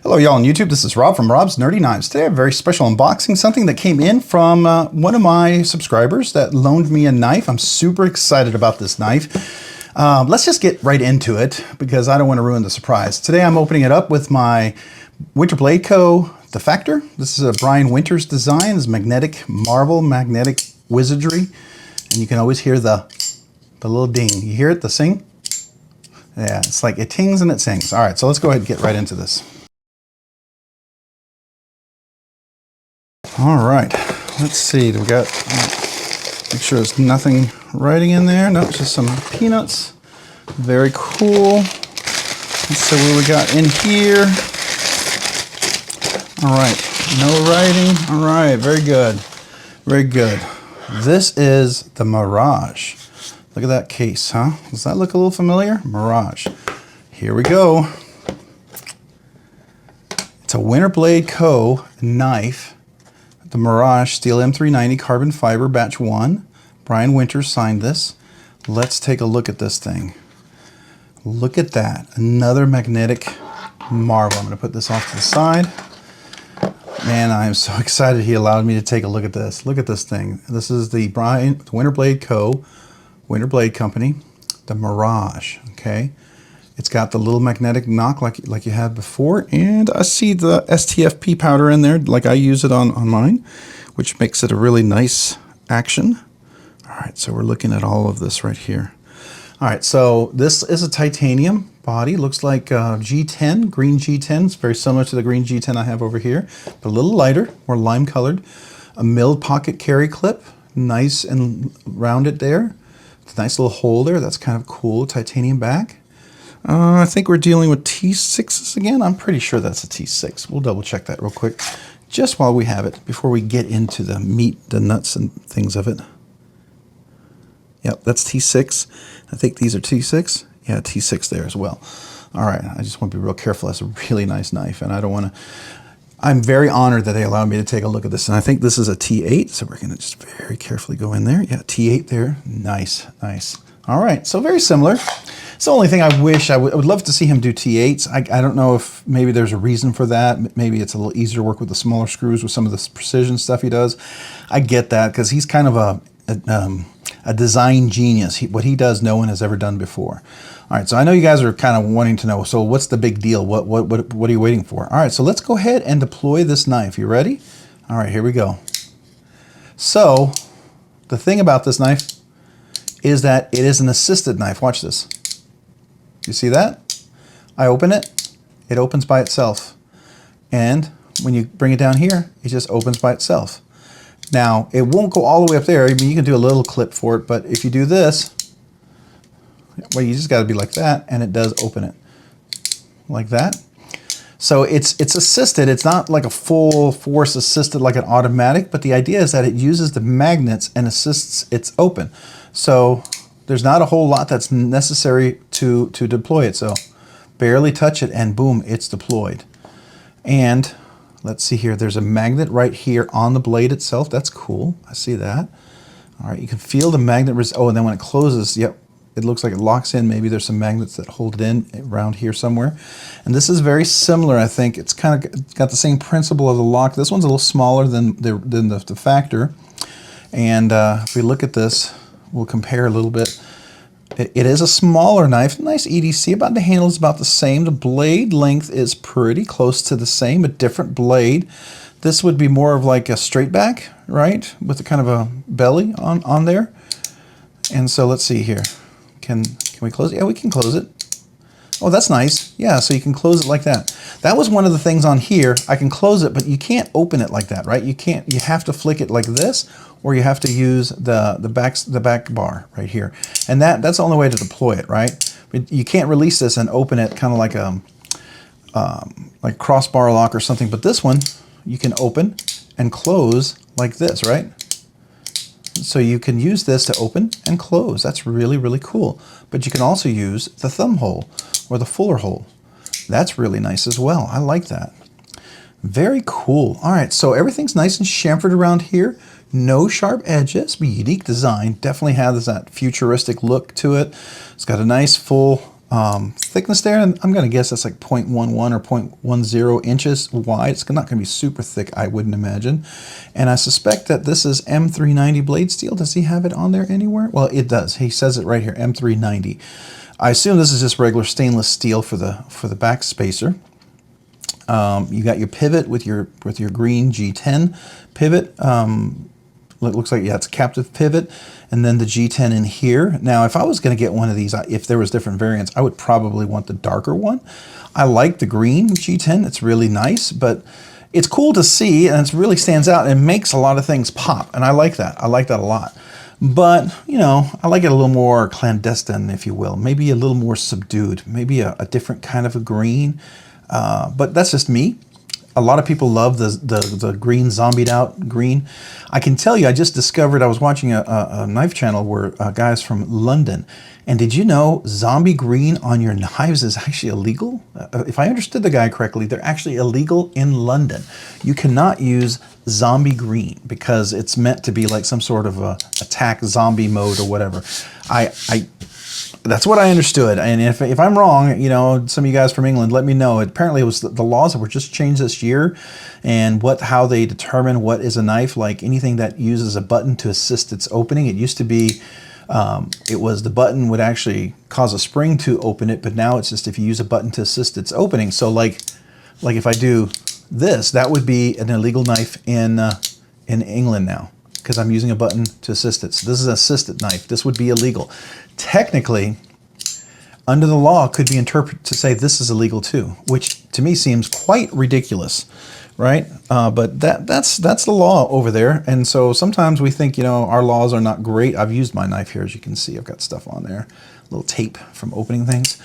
Hello y'all on YouTube, this is Rob from Rob's Nerdy Knives. Today I have a very special unboxing, something that came in from one of my subscribers that loaned me a knife. I'm super excited about this knife. Let's just get right into it because I don't want to ruin the surprise. Today I'm opening it up with my Winter Blade Co Defector. This is a Brian Winters design. It's magnetic marble, magnetic wizardry. And you can always hear the little ding. You hear it, the sing? Yeah, it's like it tings and it sings. All right, so let's go ahead and get right into this. All right, let's see, we got, make sure there's nothing writing in there. No, it's just some peanuts. Very cool. Let's see what we got in here. All right, no writing. All right, very good, very good. This is the Mirage. Look at that case, huh? Does that look a little familiar? Mirage. Here we go. It's a Winter Blade Co knife. The Mirage Steel M390 Carbon Fiber Batch 1. Brian Winters signed this. Let's take a look at this thing. Look at that. Another magnetic marble. I'm going to put this off to the side. Man, I am so excited he allowed me to take a look at this. Look at this thing. This is the Winter Blade Co. Winter Blade Company. The Mirage. Okay. It's got the little magnetic knock like you had before, and I see the STFP powder in there like I use it on mine, which makes it a really nice action. All right, so we're looking at all of this right here. All right, so this is a titanium body. Looks like G10, green G10. It's very similar to the green G10 I have over here, but a little lighter, more lime colored. A milled pocket carry clip, nice and rounded there. It's a nice little hole there. That's kind of cool. Titanium back. I think we're dealing with T6s again. I'm pretty sure that's a T6. We'll double check that real quick, just while we have it, before we get into the meat, the nuts and things of it. Yep, that's T6. I think these are T6. Yeah, T6 there as well. All right, I just want to be real careful. That's a really nice knife, and I don't want to... I'm very honored that they allowed me to take a look at this, and I think this is a T8, so we're going to just very carefully go in there. Yeah, T8 there. Nice, nice. All right, so very similar. It's the only thing I wish, I would love to see him do T8s. I don't know if maybe there's a reason for that. Maybe it's a little easier to work with the smaller screws with some of the precision stuff he does. I get that because he's kind of a design genius. What he does, no one has ever done before. All right, so I know you guys are kind of wanting to know, so what's the big deal? What are you waiting for? All right, so let's go ahead and deploy this knife. You ready? All right, here we go. So the thing about this knife is that it is an assisted knife. Watch this. You see that? I open it, it opens by itself. And when you bring it down here, it just opens by itself. Now, it won't go all the way up there. I mean, you can do a little clip for it, but if you do this, well, you just got to be like that, and it does open it like that. So it's assisted. It's not like a full force assisted like an automatic, but the idea is that it uses the magnets and assists its open. So there's not a whole lot that's necessary to deploy it. So barely touch it and boom, it's deployed. And let's see here, there's a magnet right here on the blade itself. That's cool, I see that. All right, you can feel the magnet, oh, and then when it closes, yep, it looks like it locks in. Maybe there's some magnets that hold it in around here somewhere. And this is very similar, I think. It's kind of got the same principle of the lock. This one's a little smaller than the Factor. And if we look at this, we'll compare a little bit. It is a smaller knife, nice EDC, about the handle is about the same. The blade length is pretty close to the same, a different blade. This would be more of like a straight back, right? With a kind of a belly on there. And so let's see here. Can we close it? Yeah, we can close it. Oh, that's nice. Yeah, so you can close it like that. That was one of the things on here. I can close it, but you can't open it like that, right? You can't. You have to flick it like this, or you have to use the back bar right here. And that's the only way to deploy it, right? But you can't release this and open it kind of like crossbar lock or something. But this one, you can open and close like this, right? So you can use this to open and close. That's really, really cool. But you can also use the thumb hole or the fuller hole. That's really nice as well. I like that. Very cool. All right, so everything's nice and chamfered around here. No sharp edges, but unique design. Definitely has that futuristic look to it. It's got a nice full thickness there, and I'm going to guess that's like 0.11 or 0.10 inches wide. It's not going to be super thick, I wouldn't imagine. And I suspect that this is M390 blade steel. Does he have it on there anywhere? Well, it does. He says it right here, M390. I assume this is just regular stainless steel for the back spacer. You got your pivot with your green G10 pivot. It looks like, yeah, it's a captive pivot, and then the G10 in here. Now, if I was going to get one of these, if there was different variants, I would probably want the darker one. I like the green G10. It's really nice, but it's cool to see, and it really stands out and makes a lot of things pop, and I like that. I like that a lot. But, you know, I like it a little more clandestine, if you will, maybe a little more subdued, maybe a different kind of a green, but that's just me. A lot of people love the green, zombied out green. I can tell you, I just discovered, I was watching a knife channel where guys from London, and did you know zombie green on your knives is actually illegal? If I understood the guy correctly, they're actually illegal in London. You cannot use zombie green because it's meant to be like some sort of a attack zombie mode or whatever. That's what I understood, and if I'm wrong, you know, some of you guys from England, let me know. Apparently, it was the laws that were just changed this year, and how they determine what is a knife. Like anything that uses a button to assist its opening. It used to be, it was the button would actually cause a spring to open it, but now it's just if you use a button to assist its opening. So like if I do this, that would be an illegal knife in England now, because I'm using a button to assist it. So this is an assisted knife. This would be illegal. Technically, under the law, could be interpreted to say this is illegal too, which to me seems quite ridiculous, right? But that's the law over there. And so sometimes we think, you know, our laws are not great. I've used my knife here, as you can see. I've got stuff on there, a little tape from opening things.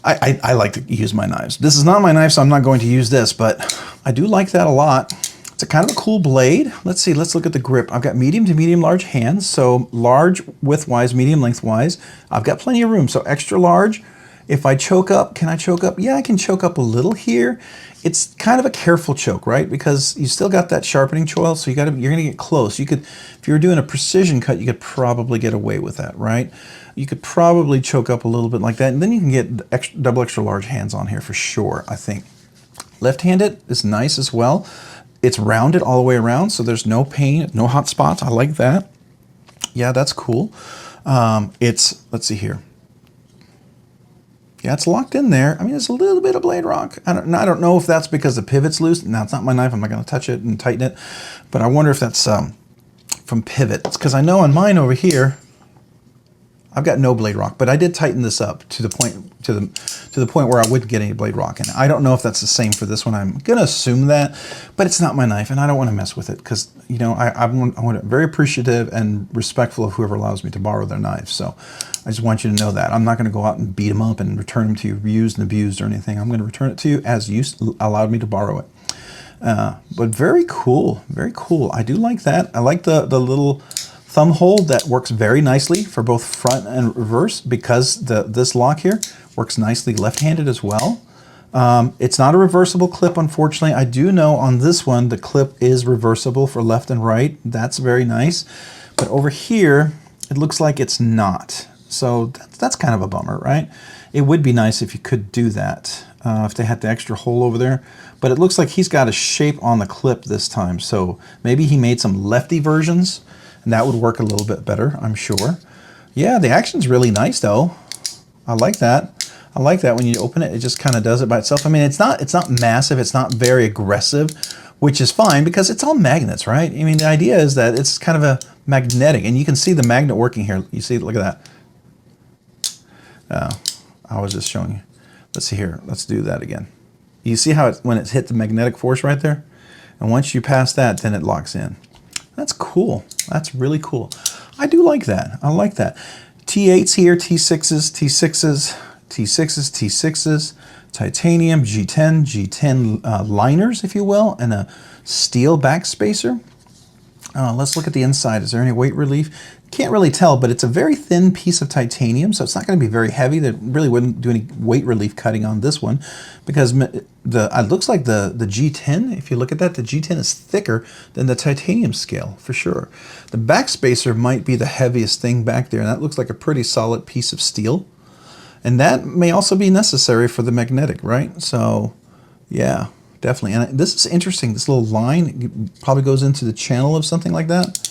I like to use my knives. This is not my knife, so I'm not going to use this, but I do like that a lot. It's a kind of a cool blade. Let's see, let's look at the grip. I've got medium to medium large hands, so large widthwise, medium lengthwise. I've got plenty of room, so extra large. If I choke up, can I choke up? Yeah, I can choke up a little here. It's kind of a careful choke, right? Because you still got that sharpening choil, so you're gonna get close. You could, if you were doing a precision cut, you could probably get away with that, right? You could probably choke up a little bit like that, and then you can get double extra large hands on here for sure, I think. Left-handed is nice as well. It's rounded all the way around, so there's no pain, no hot spots. I like that. Yeah, that's cool. Let's see here. Yeah, it's locked in there. I mean, there's a little bit of blade rock. I don't know if that's because the pivot's loose. Now, it's not my knife. I'm not going to touch it and tighten it. But I wonder if that's from pivot. It's because I know on mine over here, I've got no blade rock, but I did tighten this up to the point where I wouldn't get any blade rock. And I don't know if that's the same for this one. I'm gonna assume that, but it's not my knife, and I don't want to mess with it because, you know, I'm very appreciative and respectful of whoever allows me to borrow their knives. So I just want you to know that I'm not going to go out and beat them up and return them to you used and abused or anything. I'm going to return it to you as you allowed me to borrow it. But very cool, very cool. I do like that. I like the little thumb hold that works very nicely for both front and reverse, because this lock here works nicely left-handed as well. It's not a reversible clip, unfortunately. I do know on this one the clip is reversible for left and right. That's very nice. But over here, it looks like it's not. So that's kind of a bummer, right? It would be nice if you could do that, if they had the extra hole over there. But it looks like he's got a shape on the clip this time. So maybe he made some lefty versions, and that would work a little bit better, I'm sure. Yeah, the action's really nice though. I like that. I like that when you open it, it just kind of does it by itself. I mean, it's not massive, it's not very aggressive, which is fine because it's all magnets, right? I mean, the idea is that it's kind of a magnetic, and you can see the magnet working here. You see, look at that. I was just showing you. Let's see here, let's do that again. You see how when it's hit the magnetic force right there? And once you pass that, then it locks in. That's cool. That's really cool. I do like that. I like that. T8s here, T6s, T6s, T6s, T6s, titanium, G10 liners, if you will, and a steel back spacer. Let's look at the inside. Is there any weight relief? Can't really tell, but it's a very thin piece of titanium, so it's not going to be very heavy. That really wouldn't do any weight relief cutting on this one, because it looks like the G10, if you look at that, the G10 is thicker than the titanium scale, for sure. The back spacer might be the heaviest thing back there, and that looks like a pretty solid piece of steel. And that may also be necessary for the magnetic, right? So yeah, definitely. And this is interesting. This little line probably goes into the channel of something like that.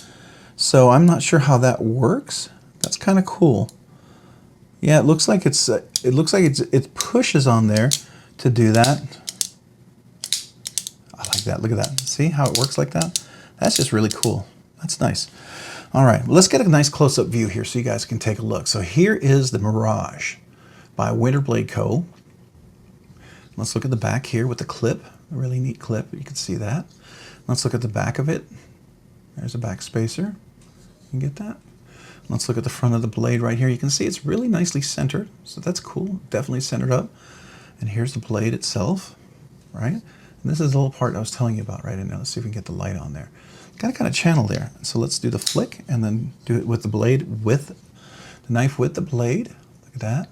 So I'm not sure how that works. That's kind of cool. Yeah, it looks like it pushes on there to do that. I like that. Look at that. See how it works like that? That's just really cool. That's nice. All right, well, let's get a nice close-up view here so you guys can take a look. So here is the Mirage by Winter Blade Co. Let's look at the back here with the clip. A really neat clip. You can see that. Let's look at the back of it. There's a back spacer. You can get that. Let's look at the front of the blade right here. You can see it's really nicely centered, so that's cool. Definitely centered up. And here's the blade itself, right? And this is the little part I was telling you about right in there. Let's see if we can get the light on there. Got a kind of channel there. So let's do the flick and then do it with the blade, with the knife with the blade. Look at that.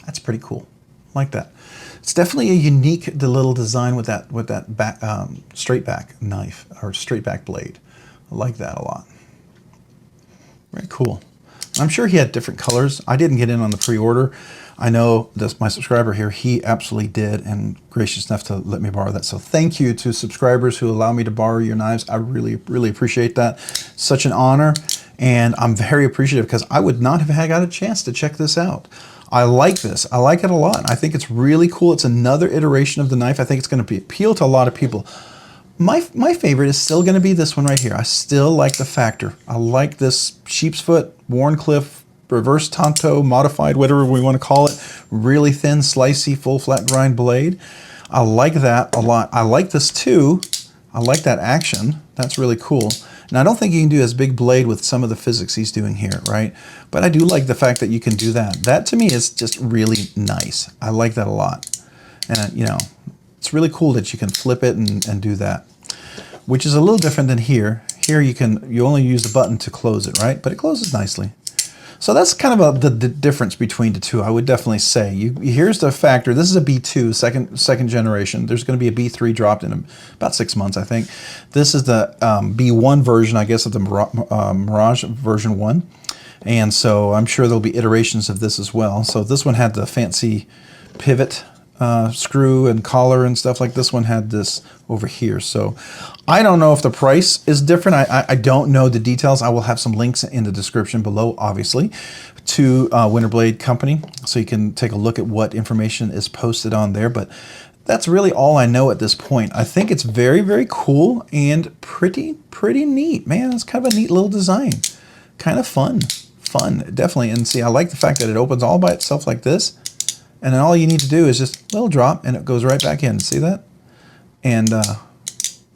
That's pretty cool. I like that. It's definitely a unique little design with that back, straight back knife or straight back blade. I like that a lot. Very cool. I'm sure he had different colors. I didn't get in on the pre-order. I know this, my subscriber here, he absolutely did, and gracious enough to let me borrow that. So thank you to subscribers who allow me to borrow your knives. I really, really appreciate that. Such an honor, and I'm very appreciative because I would not have got a chance to check this out. I like this. I like it a lot. I think it's really cool. It's another iteration of the knife. I think it's going to appeal to a lot of people. My favorite is still going to be this one right here. I still like the Factor. I like this sheep's foot, Wharncliffe, reverse tanto, modified, whatever we want to call it. Really thin, slicey, full flat grind blade. I like that a lot. I like this too. I like that action. That's really cool. And I don't think you can do as big blade with some of the physics he's doing here, right? But I do like the fact that you can do that. That to me is just really nice. I like that a lot. And you know, it's really cool that you can flip it and do that, which is a little different than here. Here you only use the button to close it, right? But it closes nicely. So that's kind of the difference between the two, I would definitely say. Here's the Factor. This is a B2, second generation. There's going to be a B3 dropped in about 6 months, I think. This is the B1 version, I guess, of the Mirage version 1. And so I'm sure there'll be iterations of this as well. So this one had the fancy pivot screw and collar and stuff. Like this one had this over here. So I don't know if the price is different. I don't know the details. I will have some links in the description below, obviously, to Winter Blade Company, so you can take a look at what information is posted on there. But that's really all I know at this point. I think it's very, very cool and pretty neat, man. It's kind of a neat little design. Kind of fun, definitely. And see, I like the fact that it opens all by itself like this. And then all you need to do is just a little drop and it goes right back in. See that? And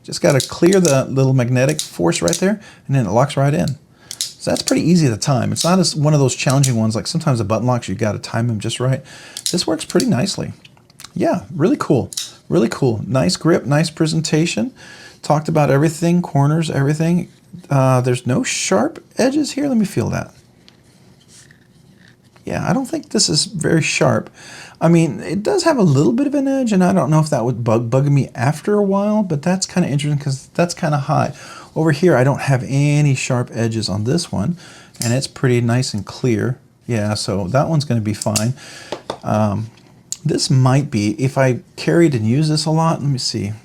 just got to clear the little magnetic force right there, and then it locks right in. So that's pretty easy to time. It's not as one of those challenging ones, like sometimes the button locks, you got to time them just right. This works pretty nicely. Yeah, really cool. Really cool. Nice grip, nice presentation. Talked about everything, corners, everything. There's no sharp edges here. Let me feel that. Yeah, I don't think this is very sharp. I mean, it does have a little bit of an edge, and I don't know if that would bug me after a while, but that's kind of interesting because that's kind of high. Over here, I don't have any sharp edges on this one, and it's pretty nice and clear. Yeah, so that one's going to be fine. This might be, if I carried and used this a lot, let me see. I'm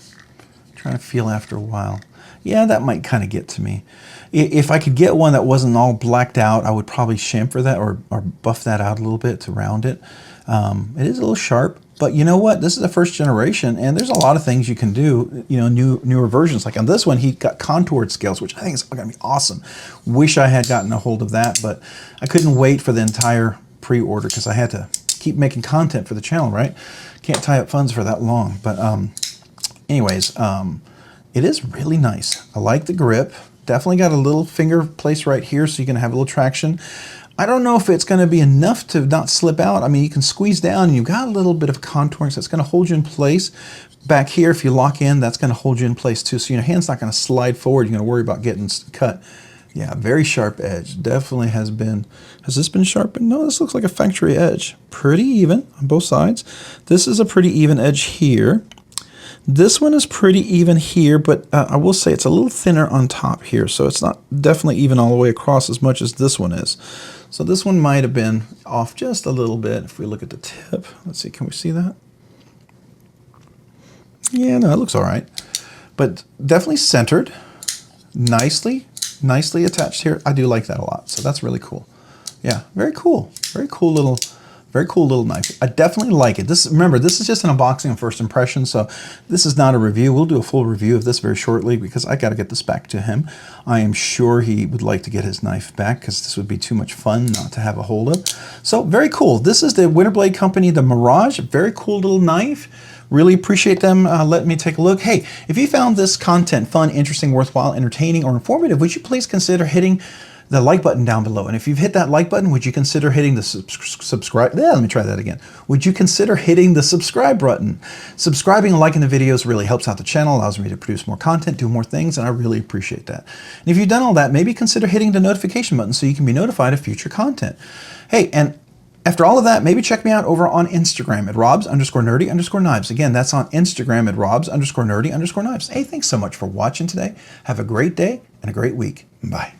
trying to feel after a while. Yeah, that might kind of get to me. If I could get one that wasn't all blacked out, I would probably chamfer that or buff that out a little bit to round it. It is a little sharp, but you know what? This is the first generation, and there's a lot of things you can do, you know, newer versions. Like on this one, he got contoured scales, which I think is going to be awesome. Wish I had gotten a hold of that, but I couldn't wait for the entire pre-order because I had to keep making content for the channel, right? Can't tie up funds for that long. But anyways, it is really nice. I like the grip. Definitely got a little finger place right here so you can have a little traction. I don't know if it's going to be enough to not slip out. I mean, you can squeeze down and you've got a little bit of contouring, so it's going to hold you in place. Back here, if you lock in, that's going to hold you in place too, so your hand's not going to slide forward. You're going to worry about getting cut. Yeah, very sharp edge. Definitely has been. Has this been sharpened? No, this looks like a factory edge. Pretty even on both sides. This is a pretty even edge here. This one is pretty even here, but I will say it's a little thinner on top here, so it's not definitely even all the way across as much as this one is. So this one might have been off just a little bit. If we look at the tip, let's see, can we see that? Yeah, no, it looks all right. But definitely centered, nicely attached here. I do like that a lot, so that's really cool. Yeah, very cool little knife. I definitely like it. Remember, this is just an unboxing and first impression, so this is not a review. We'll do a full review of this very shortly because I got to get this back to him. I am sure he would like to get his knife back because this would be too much fun not to have a hold of. So very cool. This is the Winter Blade Company, the Mirage. Very cool little knife. Really appreciate them letting me take a look. Hey, if you found this content fun, interesting, worthwhile, entertaining, or informative, would you please consider hitting the like button down below? And if you've hit that like button, would you consider hitting the subscribe? Yeah, let me try that again. Would you consider hitting the subscribe button? Subscribing and liking the videos really helps out the channel, allows me to produce more content, do more things, and I really appreciate that. And if you've done all that, maybe consider hitting the notification button so you can be notified of future content. Hey, and after all of that, maybe check me out over on Instagram at robs_nerdy_knives. Again, that's on Instagram at robs_nerdy_knives. Hey, thanks so much for watching today. Have a great day and a great week. Bye.